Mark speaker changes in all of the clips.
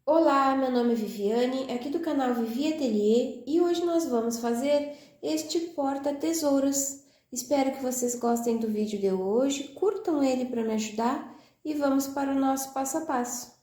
Speaker 1: Olá, meu nome é Viviane, aqui do canal Vivi Ateliê, e hoje nós vamos fazer este porta-tesouras. Espero que vocês gostem do vídeo de hoje, curtam ele para me ajudar e vamos para o nosso passo a passo.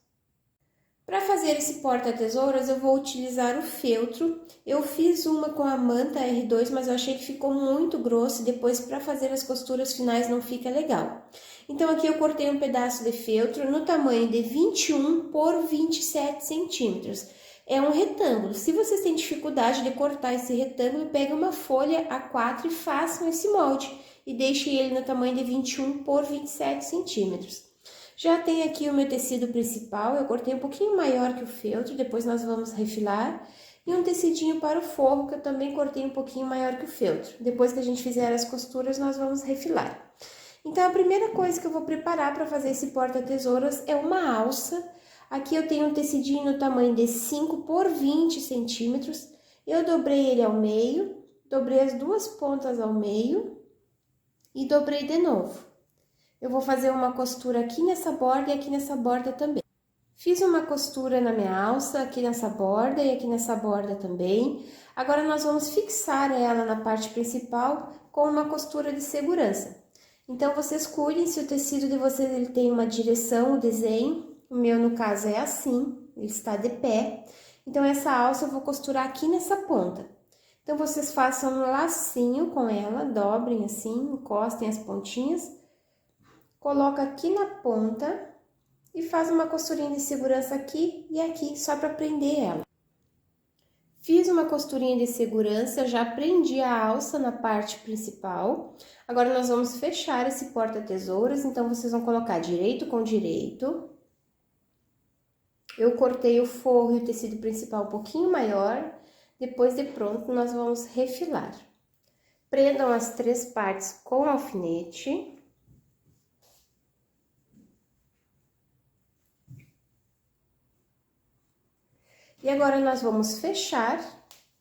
Speaker 1: Para fazer esse porta-tesouras eu vou utilizar o feltro. Eu fiz uma com a manta R2, mas eu achei que ficou muito grosso e depois para fazer as costuras finais não fica legal. Então aqui eu cortei um pedaço de feltro no tamanho de 21 por 27 centímetros. É um retângulo. Se vocês têm dificuldade de cortar esse retângulo, pegue uma folha A4 e façam esse molde e deixem ele no tamanho de 21 por 27 centímetros. Já tem aqui o meu tecido principal, eu cortei um pouquinho maior que o feltro, depois nós vamos refilar. E um tecidinho para o forro, que eu também cortei um pouquinho maior que o feltro. Depois que a gente fizer as costuras, nós vamos refilar. Então, a primeira coisa que eu vou preparar para fazer esse porta-tesouras é uma alça. Aqui eu tenho um tecidinho no tamanho de 5 por 20 centímetros. Eu dobrei ele ao meio, dobrei as duas pontas ao meio e dobrei de novo. Eu vou fazer uma costura aqui nessa borda e aqui nessa borda também. Fiz uma costura na minha alça, aqui nessa borda e aqui nessa borda também. Agora, nós vamos fixar ela na parte principal com uma costura de segurança. Então, vocês cuidem se o tecido de vocês ele tem uma direção, o desenho. O meu, no caso, é assim, ele está de pé. Então, essa alça eu vou costurar aqui nessa ponta. Então, vocês façam um lacinho com ela, dobrem assim, encostem as pontinhas. Coloca aqui na ponta e faz uma costurinha de segurança aqui e aqui, só para prender ela. Fiz uma costurinha de segurança, já prendi a alça na parte principal. Agora, nós vamos fechar esse porta-tesouras, então, vocês vão colocar direito com direito. Eu cortei o forro e o tecido principal um pouquinho maior. Depois de pronto, nós vamos refilar. Prendam as três partes com alfinete. E agora, nós vamos fechar.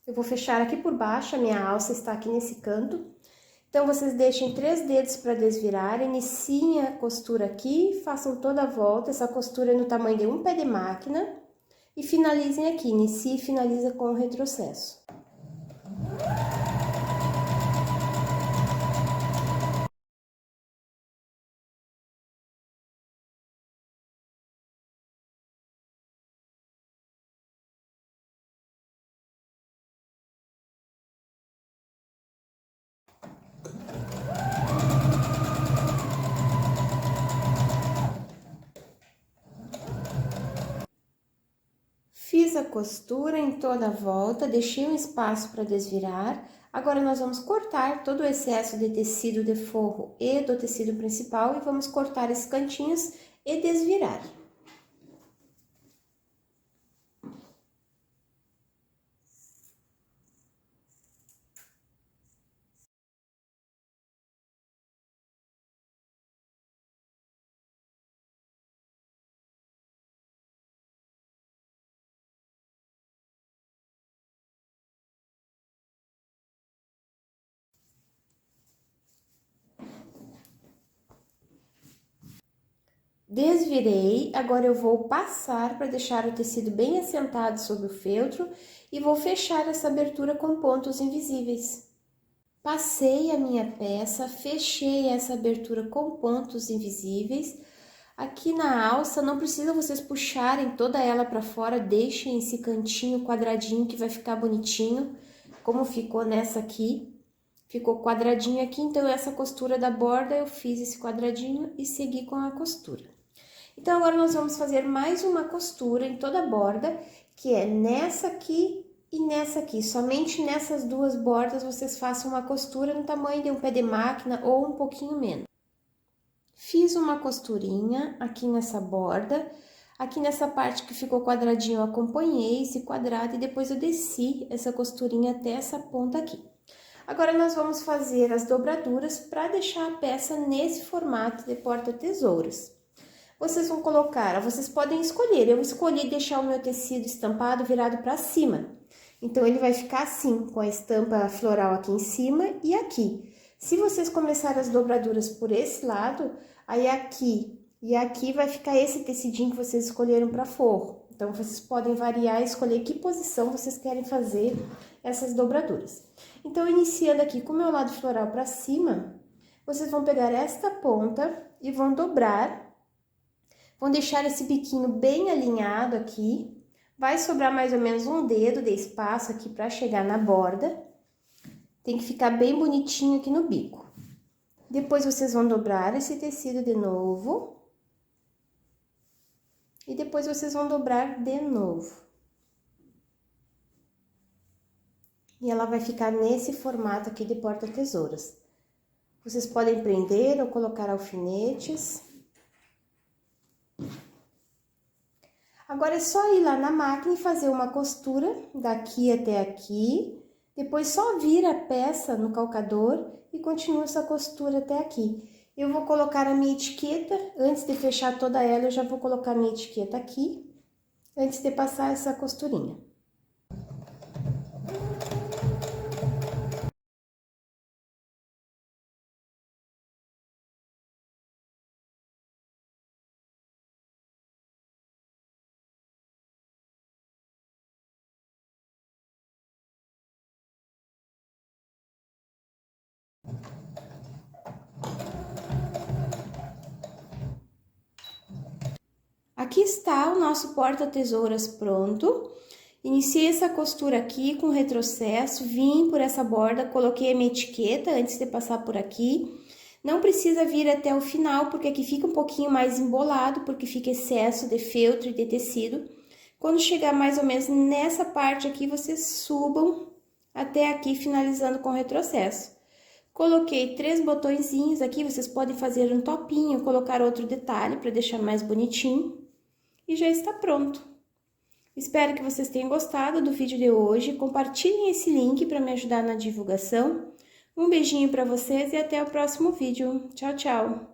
Speaker 1: Eu vou fechar aqui por baixo, a minha alça está aqui nesse canto. Então, vocês deixem 3 dedos para desvirar, iniciem a costura aqui, façam toda a volta, essa costura é no tamanho de um pé de máquina. E finalizem aqui, inicie e finaliza com o retrocesso. Fiz a costura em toda a volta, deixei um espaço para desvirar. Agora, nós vamos cortar todo o excesso de tecido de forro e do tecido principal e vamos cortar esses cantinhos e desvirar. Desvirei, agora eu vou passar para deixar o tecido bem assentado sobre o feltro e vou fechar essa abertura com pontos invisíveis. Passei a minha peça, fechei essa abertura com pontos invisíveis. Aqui na alça, não precisa vocês puxarem toda ela para fora, deixem esse cantinho quadradinho que vai ficar bonitinho, como ficou nessa aqui. Ficou quadradinho aqui, então essa costura da borda eu fiz esse quadradinho e segui com a costura. Então, agora nós vamos fazer mais uma costura em toda a borda, que é nessa aqui e nessa aqui. Somente nessas duas bordas vocês façam uma costura no tamanho de um pé de máquina ou um pouquinho menos. Fiz uma costurinha aqui nessa borda. Aqui nessa parte que ficou quadradinho, eu acompanhei esse quadrado e depois eu desci essa costurinha até essa ponta aqui. Agora, nós vamos fazer as dobraduras para deixar a peça nesse formato de porta-tesouras. Vocês vão colocar, vocês podem escolher, eu escolhi deixar o meu tecido estampado virado para cima. Então, ele vai ficar assim, com a estampa floral aqui em cima e aqui. Se vocês começarem as dobraduras por esse lado, aí aqui e aqui vai ficar esse tecidinho que vocês escolheram para forro. Então, vocês podem variar e escolher que posição vocês querem fazer essas dobraduras. Então, iniciando aqui com o meu lado floral para cima, vocês vão pegar esta ponta e vão dobrar. Vão deixar esse biquinho bem alinhado aqui. Vai sobrar mais ou menos um dedo de espaço aqui para chegar na borda. Tem que ficar bem bonitinho aqui no bico. Depois, vocês vão dobrar esse tecido de novo. E depois, vocês vão dobrar de novo. E ela vai ficar nesse formato aqui de porta-tesouras. Vocês podem prender ou colocar alfinetes. Agora, é só ir lá na máquina e fazer uma costura daqui até aqui. Depois, só vira a peça no calcador e continua essa costura até aqui. Eu vou colocar a minha etiqueta, antes de fechar toda ela, eu já vou colocar a minha etiqueta aqui, antes de passar essa costurinha. Aqui está o nosso porta-tesouras pronto. Iniciei essa costura aqui com retrocesso, vim por essa borda, coloquei a minha etiqueta antes de passar por aqui. Não precisa vir até o final, porque aqui fica um pouquinho mais embolado, porque fica excesso de feltro e de tecido. Quando chegar mais ou menos nessa parte aqui, vocês subam até aqui, finalizando com retrocesso. Coloquei 3 botõezinhos aqui, vocês podem fazer um topinho, colocar outro detalhe para deixar mais bonitinho. E já está pronto. Espero que vocês tenham gostado do vídeo de hoje. Compartilhem esse link para me ajudar na divulgação. Um beijinho para vocês e até o próximo vídeo. Tchau, tchau!